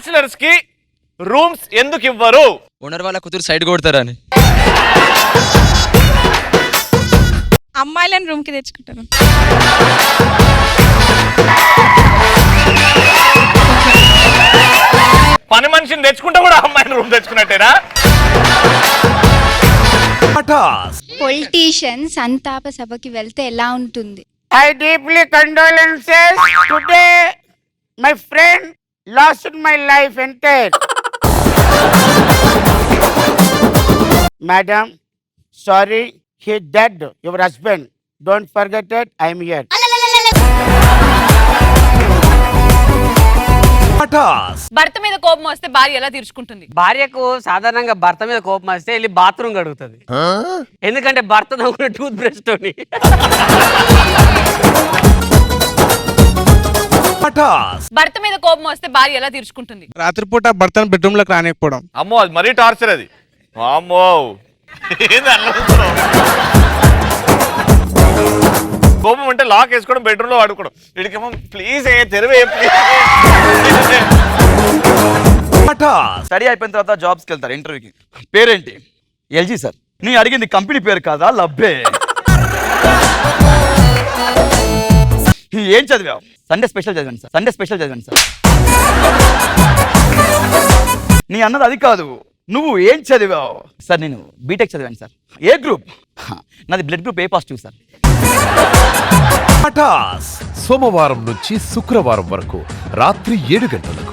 Bachelors కి rooms ఎందుకు ఇవ్వరు? ఓనర్ వాళ్ళ కూతురు సైడ్ కొడతారని. అమ్మాయిలను రూమ్ కి తెచ్చుకుంటారు. పని మనిషిని తెచ్చుకుంటే కూడా అమ్మాయిని రూమ్ తెచ్చుకున్నట్టేనా? పొలిటీషియన్స్ సంతాప సభకి వెళ్తే ఎలా ఉంటుంది? I deeply condolences. Today, my friend lost my life entire. Madam, sorry, he dead. Your husband. Don't forget it. I am here. భర్త మీద కోపం వస్తే భార్య ఎలా తీర్చుకుంటుంది? భార్యకు సాధారణంగా భర్త మీద కోపం వస్తే వెళ్ళి బాత్రూమ్ కడుగుతుంది. ఎందుకంటే భర్త నవ్వుకునే టూత్ బ్రష్ తోని. భర్త మీద కోపం వస్తే భార్య ఎలా తీర్చుకుంటుంది? రాత్రిపూట భర్తను బెడ్రూమ్ లోకి రానికపోవడం. అమ్మో అది మరీ టార్చర్ అది. అమ్మో కోపం అంటే లాక్ వేసుకోవడం, బెడ్రూమ్ లో ఆడుకోవడం. వీడికేమో ప్లీజ్ తెరవే. స్టడీ అయిపోయిన తర్వాత జాబ్స్కి వెళ్తారు ఇంటర్వ్యూకి. పేరేంటి? LG sir. నీ అడిగింది కంపెనీ పేరు కాదా? లబ్బే. ఏం చదివావు? సండే స్పెషల్ చదివాను సార్. సండే స్పెషల్ చదివాను సార్. నీ అన్నది అది కాదు. నువ్వు ఏం చదివావు? సార్ నేను బీటెక్ చదివాను సార్. ఏ గ్రూప్? నాది blood group A positive sir. సోమవారం నుంచి శుక్రవారం వరకు రాత్రి 7 గంటలకు